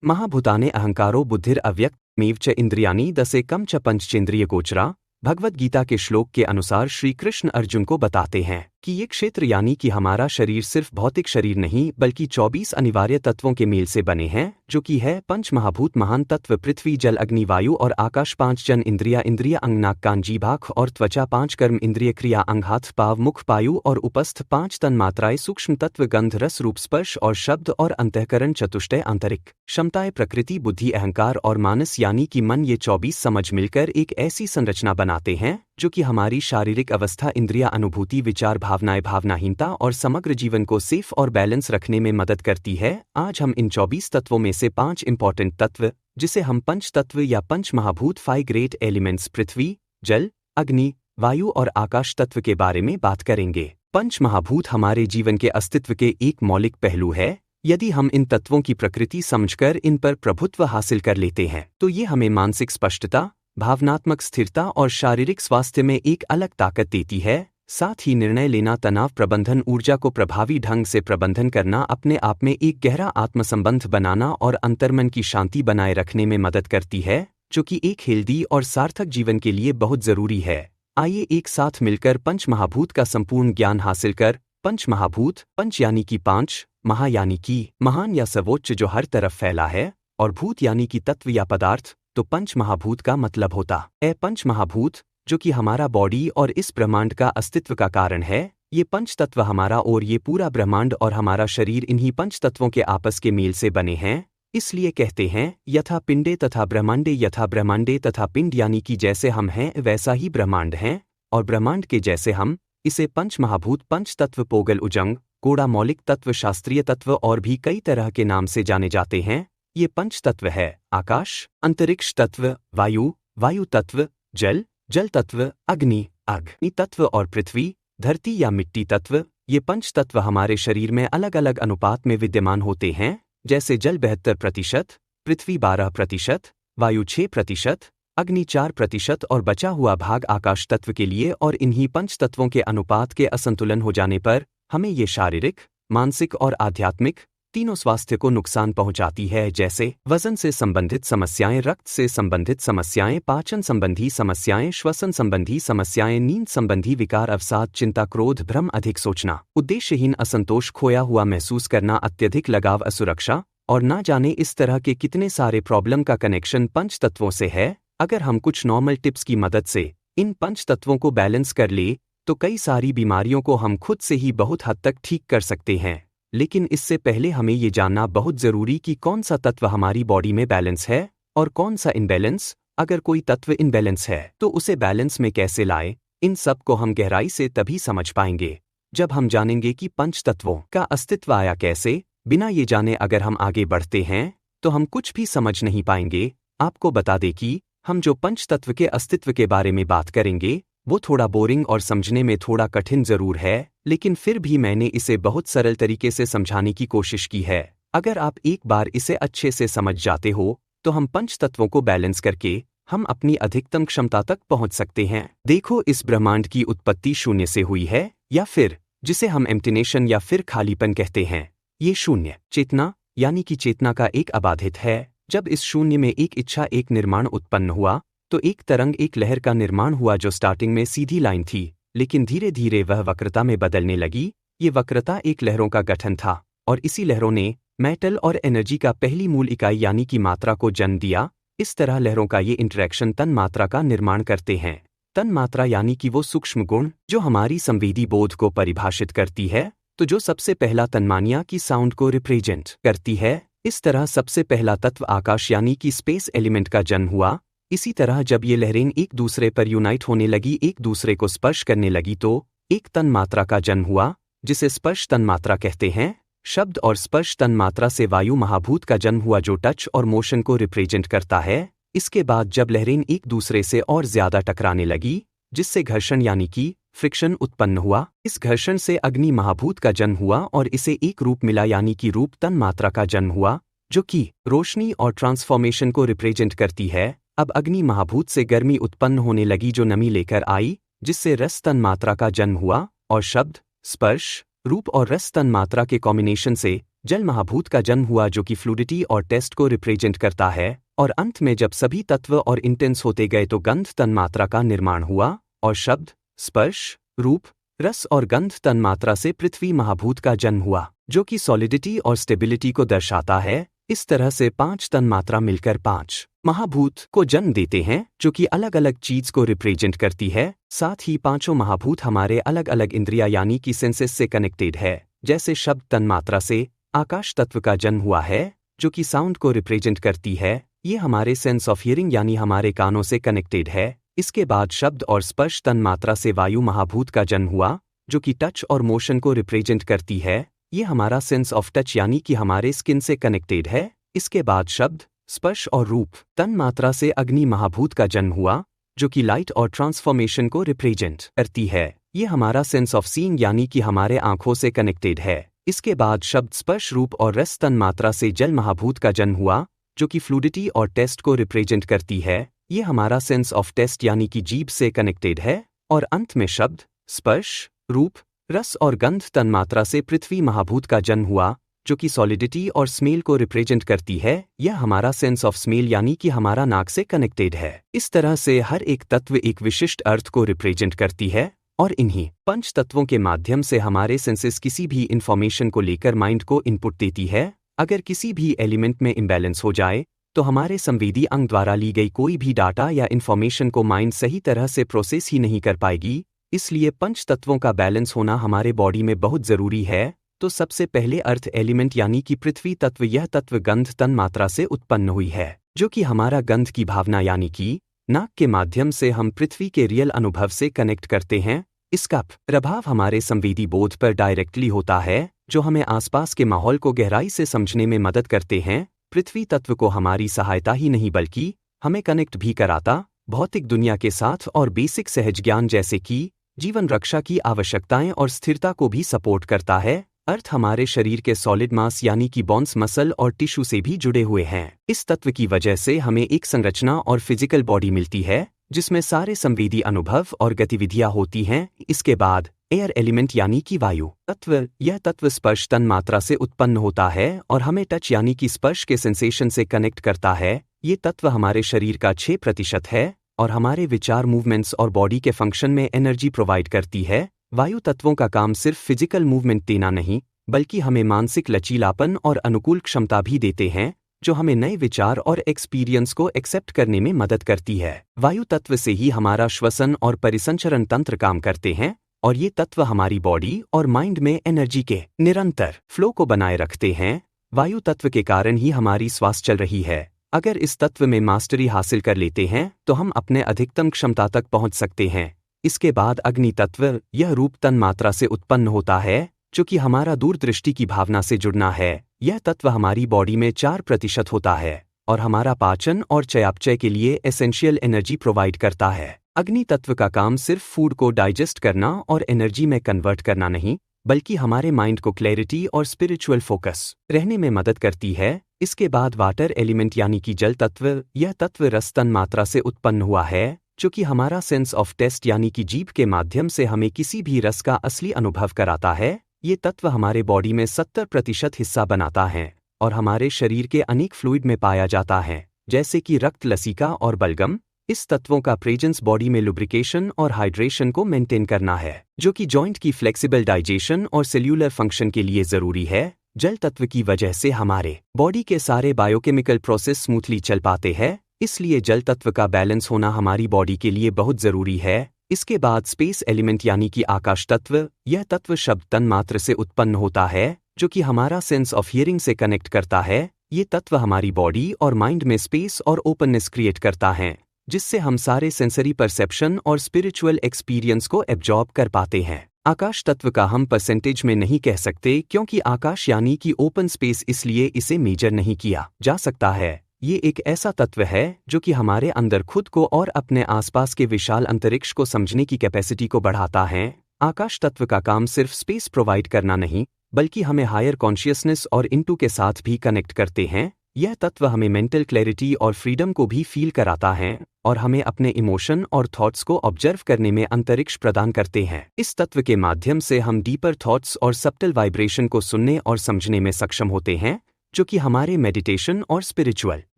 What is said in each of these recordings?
महाभूताने अहंकारो बुद्धिरअव्यक्तमेव च इंद्रियाणि दशेकं च पंचचेंद्रियगोचरा। भगवद गीता के श्लोक के अनुसार श्री कृष्ण अर्जुन को बताते हैं कि ये क्षेत्र यानी कि हमारा शरीर सिर्फ भौतिक शरीर नहीं बल्कि 24 अनिवार्य तत्वों के मेल से बने हैं, जो कि है पंच महाभूत महान तत्व पृथ्वी जल अग्नि वायु और आकाश, 5 जन इंद्रिय अंग नाक कान जीभ आँख और त्वचा, 5 कर्म इंद्रिय क्रिया अंग हाथ पाव मुख पायु और उपस्थ, 5 तन मात्राएं सूक्ष्म तत्व गंध रस रूप स्पर्श और शब्द और अंतःकरण चतुष्टय आंतरिक क्षमताएं प्रकृति बुद्धि अहंकार और मानस यानी कि मन। ये 24 समझ मिलकर एक ऐसी संरचना बनाते हैं जो कि हमारी शारीरिक अवस्था इंद्रिया अनुभूति विचार भावनाएं भावनाहीनता और समग्र जीवन को सेफ और बैलेंस रखने में मदद करती है। आज हम इन 24 तत्वों में से 5 इंपॉर्टेंट तत्व जिसे हम पंच तत्व या पंच महाभूत 5 ग्रेट एलिमेंट्स पृथ्वी जल अग्नि वायु और आकाश तत्व के बारे में बात करेंगे। पंच महाभूत हमारे जीवन के अस्तित्व के एक मौलिक पहलू है। यदि हम इन तत्वों की प्रकृति समझकर इन पर प्रभुत्व हासिल कर लेते हैं तो ये हमें मानसिक स्पष्टता भावनात्मक स्थिरता और शारीरिक स्वास्थ्य में एक अलग ताकत देती है। साथ ही निर्णय लेना तनाव प्रबंधन ऊर्जा को प्रभावी ढंग से प्रबंधन करना अपने आप में एक गहरा आत्मसंबंध बनाना और अंतर्मन की शांति बनाए रखने में मदद करती है, जो कि एक हेल्दी और सार्थक जीवन के लिए बहुत जरूरी है। आइए एक साथ मिलकर पंच महाभूत का संपूर्ण ज्ञान हासिल कर पंच महाभूत पंच यानी कि 5 महा यानी कि महान या सर्वोच्च जो हर तरफ फैला है और भूत यानी कि तत्व या पदार्थ, तो पंच महाभूत का मतलब होता है पंच महाभूत जो कि हमारा बॉडी और इस ब्रह्मांड का अस्तित्व का कारण है। ये पंच तत्व हमारा और ये पूरा ब्रह्मांड और हमारा शरीर इन्हीं पंच तत्वों के आपस के मेल से बने हैं। इसलिए कहते हैं यथा पिंडे तथा ब्रह्मांडे यथा ब्रह्मांडे तथा पिंड यानी कि जैसे हम हैं वैसा ही ब्रह्मांड हैं और ब्रह्मांड के जैसे हम। इसे पंच महाभूत पंच तत्व पोगल उजंग कोड़ा मौलिक तत्व शास्त्रीय तत्व और भी कई तरह के नाम से जाने जाते हैं। ये पंच तत्व है आकाश अंतरिक्ष तत्व वायु वायु तत्व जल जल तत्व अग्नि तत्व और पृथ्वी धरती या मिट्टी तत्व। ये पंच तत्व हमारे शरीर में अलग अलग अनुपात में विद्यमान होते हैं, जैसे जल 72%, पृथ्वी 12%, वायु 6%, अग्नि 4% और बचा हुआ भाग आकाश तत्व के लिए। और इन्हीं पंच तत्वों के अनुपात के असंतुलन हो जाने पर हमें ये शारीरिक मानसिक और आध्यात्मिक तीनों स्वास्थ्य को नुकसान पहुंचाती है, जैसे वजन से संबंधित समस्याएं रक्त से संबंधित समस्याएं पाचन संबंधी समस्याएं श्वसन संबंधी समस्याएं नींद संबंधी विकार अवसाद चिंता क्रोध भ्रम अधिक सोचना उद्देश्यहीन असंतोष खोया हुआ महसूस करना अत्यधिक लगाव असुरक्षा और ना जाने इस तरह के कितने सारे प्रॉब्लम का कनेक्शन पंच तत्वों से है। अगर हम कुछ नॉर्मल टिप्स की मदद से इन पंच तत्वों को बैलेंस कर ले तो कई सारी बीमारियों को हम खुद से ही बहुत हद तक ठीक कर सकते हैं। लेकिन इससे पहले हमें ये जानना बहुत जरूरी कि कौन सा तत्व हमारी बॉडी में बैलेंस है और कौन सा इनबैलेंस। अगर कोई तत्व इनबैलेंस है तो उसे बैलेंस में कैसे लाएं, इन सब को हम गहराई से तभी समझ पाएंगे जब हम जानेंगे कि पंच तत्वों का अस्तित्व आया कैसे। बिना ये जाने अगर हम आगे बढ़ते हैं तो हम कुछ भी समझ नहीं पाएंगे। आपको बता दें कि हम जो पंच तत्व के अस्तित्व के बारे में बात करेंगे वो थोड़ा बोरिंग और समझने में थोड़ा कठिन जरूर है, लेकिन फिर भी मैंने इसे बहुत सरल तरीके से समझाने की कोशिश की है। अगर आप एक बार इसे अच्छे से समझ जाते हो तो हम पंच तत्वों को बैलेंस करके हम अपनी अधिकतम क्षमता तक पहुंच सकते हैं। देखो, इस ब्रह्मांड की उत्पत्ति शून्य से हुई है, या फिर जिसे हम एम्प्टीनेशन या फिर खालीपन कहते हैं। ये शून्य चेतना यानी कि चेतना का एक अबाधित है। जब इस शून्य में एक इच्छा एक निर्माण उत्पन्न हुआ तो एक तरंग एक लहर का निर्माण हुआ जो स्टार्टिंग में सीधी लाइन थी, लेकिन धीरे धीरे वह वक्रता में बदलने लगी। ये वक्रता एक लहरों का गठन था और इसी लहरों ने मेटल और एनर्जी का पहली मूल इकाई यानी कि मात्रा को जन्म दिया। इस तरह लहरों का ये इंटरेक्शन तन मात्रा का निर्माण करते हैं। तन मात्रा यानी कि वो सूक्ष्म गुण जो हमारी संवेदी बोध को परिभाषित करती है, तो जो सबसे पहला तन्मानिया की साउंड को रिप्रेजेंट करती है। इस तरह सबसे पहला तत्व आकाश यानी कि स्पेस एलिमेंट का जन्म हुआ। इसी तरह जब ये लहरें एक दूसरे पर यूनाइट होने लगी एक दूसरे को स्पर्श करने लगी तो एक तन मात्रा का जन्म हुआ जिसे स्पर्श तन मात्रा कहते हैं। शब्द और स्पर्श तन मात्रा से वायु महाभूत का जन्म हुआ जो टच और मोशन को रिप्रेजेंट करता है। इसके बाद जब लहरें एक दूसरे से और ज्यादा टकराने लगी जिससे घर्षण यानी कि फ्रिक्शन उत्पन्न हुआ, इस घर्षण से अग्नि महाभूत का जन्म हुआ और इसे एक रूप मिला यानी कि रूप तन मात्रा का जन्म हुआ जो कि रोशनी और ट्रांसफॉर्मेशन को रिप्रेजेंट करती है। अब अग्नि महाभूत से गर्मी उत्पन्न होने लगी जो नमी लेकर आई जिससे रस तन मात्रा का जन्म हुआ और शब्द स्पर्श रूप और रस तन मात्रा के कॉम्बिनेशन से जल महाभूत का जन्म हुआ जो कि फ्लूडिटी और टेस्ट को रिप्रेजेंट करता है, और अंत में जब सभी तत्व और इंटेंस होते गए तो गंध तन्मात्रा का निर्माण हुआ, और शब्द, स्पर्श, रूप, रस और गंध तन्मात्रा से पृथ्वी महाभूत का जन्म हुआ, जो कि सॉलिडिटी और स्टेबिलिटी को दर्शाता है। इस तरह से 5 तन्मात्रा मिलकर 5 महाभूत को जन्म देते हैं, जो कि अलग अलग चीज को रिप्रेजेंट करती है। साथ ही पांचों महाभूत हमारे अलग अलग इंद्रिया यानी कि सेंसेस से कनेक्टेड है। जैसे शब्द तन्मात्रा से आकाश तत्व का जन्म हुआ है, जो कि साउंड को रिप्रेजेंट करती है। ये हमारे सेंस ऑफ हियरिंग यानी हमारे कानों से कनेक्टेड है। इसके बाद शब्द और स्पर्श तन्मात्रा से वायु महाभूत का जन्म हुआ, जो कि टच और मोशन को रिप्रेजेंट करती है। ये हमारा सेंस ऑफ टच यानी कि हमारे स्किन से कनेक्टेड है। इसके बाद शब्द, स्पर्श और रूप तन्मात्रा से अग्नि महाभूत का जन्म हुआ, जो कि लाइट और ट्रांसफॉर्मेशन को रिप्रेजेंट करती है। ये हमारा सेंस ऑफ सीइंग यानी कि हमारे आंखों से कनेक्टेड है। इसके बाद शब्द, स्पर्श, रूप और रस तन्मात्रा से जल महाभूत का जन्म हुआ, जो कि फ्लूडिटी और टेस्ट को रिप्रेजेंट करती है। ये हमारा सेंस ऑफ टेस्ट यानी कि जीभ से कनेक्टेड है। और अंत में शब्द, स्पर्श, रूप, रस और गंध तन्मात्रा से पृथ्वी महाभूत का जन्म हुआ, जो कि सॉलिडिटी और स्मेल को रिप्रेजेंट करती है। यह हमारा सेंस ऑफ स्मेल यानी कि हमारा नाक से कनेक्टेड है। इस तरह से हर एक तत्व एक विशिष्ट अर्थ को रिप्रेजेंट करती है, और इन्हीं 5 तत्वों के माध्यम से हमारे सेंसेस किसी भी इंफॉर्मेशन को लेकर माइंड को इनपुट देती है। अगर किसी भी एलिमेंट में इम्बैलेंस हो जाए तो हमारे संवेदी अंग द्वारा ली गई कोई भी डाटा या इंफॉर्मेशन को माइंड सही तरह से प्रोसेस ही नहीं कर पाएगी। इसलिए 5 तत्वों का बैलेंस होना हमारे बॉडी में बहुत ज़रूरी है। तो सबसे पहले अर्थ एलिमेंट यानी कि पृथ्वी तत्व, यह तत्व गंध तन्मात्रा से उत्पन्न हुई है, जो कि हमारा गंध की भावना यानी कि नाक के माध्यम से हम पृथ्वी के रियल अनुभव से कनेक्ट करते हैं। इसका प्रभाव हमारे संवेदी बोध पर डायरेक्टली होता है, जो हमें आसपास के माहौल को गहराई से समझने में मदद करते हैं। पृथ्वी तत्व को हमारी सहायता ही नहीं बल्कि हमें कनेक्ट भी कराता भौतिक दुनिया के साथ, और बेसिक सहज ज्ञान जैसे कि जीवन रक्षा की आवश्यकताएं और स्थिरता को भी सपोर्ट करता है। अर्थ हमारे शरीर के सॉलिड मास यानी कि बोन्स, मसल और टिश्यू से भी जुड़े हुए हैं। इस तत्व की वजह से हमें एक संरचना और फिजिकल बॉडी मिलती है, जिसमें सारे संवेदी अनुभव और गतिविधियां होती हैं। इसके बाद एयर एलिमेंट यानी कि वायु तत्व, यह तत्व स्पर्श तन्मात्रा से उत्पन्न होता है और हमें टच यानी कि स्पर्श के सेंसेशन से कनेक्ट करता है। ये तत्व हमारे शरीर का 6% है और हमारे विचार, मूवमेंट्स और बॉडी के फंक्शन में एनर्जी प्रोवाइड करती है। वायु तत्वों का काम सिर्फ फिजिकल मूवमेंट देना नहीं, बल्कि हमें मानसिक लचीलापन और अनुकूल क्षमता भी देते हैं, जो हमें नए विचार और एक्सपीरियंस को एक्सेप्ट करने में मदद करती है। वायु तत्व से ही हमारा श्वसन और परिसंचरण तंत्र काम करते हैं, और ये तत्व हमारी बॉडी और माइंड में एनर्जी के निरंतर फ्लो को बनाए रखते हैं। वायु तत्व के कारण ही हमारी श्वास चल रही है। अगर इस तत्व में मास्टरी हासिल कर लेते हैं तो हम अपने अधिकतम क्षमता तक पहुंच सकते हैं। इसके बाद अग्नि तत्व, यह रूप तन्मात्रा से उत्पन्न होता है, जो कि हमारा दूरदृष्टि की भावना से जुड़ना है। यह तत्व हमारी बॉडी में 4% होता है और हमारा पाचन और चयापचय के लिए एसेंशियल एनर्जी प्रोवाइड करता है। अग्नि तत्व का काम सिर्फ फूड को डाइजेस्ट करना और एनर्जी में कन्वर्ट करना नहीं, बल्कि हमारे माइंड को क्लैरिटी और स्पिरिचुअल फोकस रहने में मदद करती है। इसके बाद वाटर एलिमेंट यानी कि जल तत्व, यह तत्व रस तन्मात्रा से उत्पन्न हुआ है, जो कि हमारा सेंस ऑफ टेस्ट यानी कि जीभ के माध्यम से हमें किसी भी रस का असली अनुभव कराता है। ये तत्व हमारे बॉडी में 70% हिस्सा बनाता है और हमारे शरीर के अनेक फ्लूइड में पाया जाता है, जैसे कि रक्त, लसिका और बलगम। इस तत्वों का प्रेजेंस बॉडी में लुब्रिकेशन और हाइड्रेशन को मेंटेन करना है, जो कि जॉइंट की फ्लेक्सिबल डाइजेशन और सेल्यूलर फंक्शन के लिए जरूरी है। जल तत्व की वजह से हमारे बॉडी के सारे बायोकेमिकल प्रोसेस स्मूथली चल पाते हैं, इसलिए जल तत्व का बैलेंस होना हमारी बॉडी के लिए बहुत जरूरी है। इसके बाद स्पेस एलिमेंट यानी कि आकाश तत्व, यह तत्व शब्द तन्मात्र से उत्पन्न होता है, जो कि हमारा सेंस ऑफ हियरिंग से कनेक्ट करता है। ये तत्व हमारी बॉडी और माइंड में स्पेस और ओपननेस क्रिएट करता है, जिससे हम सारे सेंसरी परसेप्शन और स्पिरिचुअल एक्सपीरियंस को एब्जॉर्ब कर पाते हैं। आकाश तत्व का हम परसेंटेज में नहीं कह सकते, क्योंकि आकाश यानी कि ओपन स्पेस, इसलिए इसे मेजर नहीं किया जा सकता है। ये एक ऐसा तत्व है जो कि हमारे अंदर खुद को और अपने आसपास के विशाल अंतरिक्ष को समझने की कैपेसिटी को बढ़ाता है। आकाश तत्व का काम सिर्फ स्पेस प्रोवाइड करना नहीं, बल्कि हमें हायर कॉन्शियसनेस और इंटू के साथ भी कनेक्ट करते हैं। यह तत्व हमें मेंटल क्लैरिटी और फ्रीडम को भी फील कराता है और हमें अपने इमोशन और थॉट्स को ऑब्जर्व करने में अंतरिक्ष प्रदान करते हैं। इस तत्व के माध्यम से हम डीपर थॉट्स और सब्टल वाइब्रेशन को सुनने और समझने में सक्षम होते हैं, जो कि हमारे मेडिटेशन और स्पिरिचुअल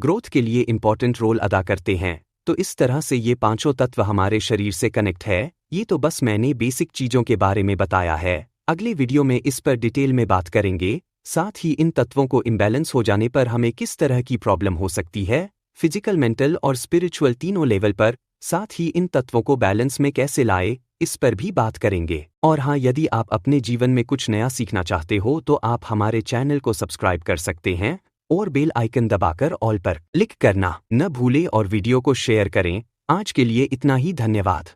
ग्रोथ के लिए इंपॉर्टेंट रोल अदा करते हैं। तो इस तरह से ये पांचों तत्व हमारे शरीर से कनेक्ट है। ये तो बस मैंने बेसिक चीज़ों के बारे में बताया है। अगले वीडियो में इस पर डिटेल में बात करेंगे, साथ ही इन तत्वों को इम्बैलेंस हो जाने पर हमें किस तरह की प्रॉब्लम हो सकती है, फिजिकल, मेंटल और स्पिरिचुअल तीनों लेवल पर। साथ ही इन तत्वों को बैलेंस में कैसे लाए, इस पर भी बात करेंगे। और हाँ, यदि आप अपने जीवन में कुछ नया सीखना चाहते हो तो आप हमारे चैनल को सब्सक्राइब कर सकते हैं और बेल आइकन दबाकर ऑल पर क्लिक करना न भूलें और वीडियो को शेयर करें। आज के लिए इतना ही, धन्यवाद।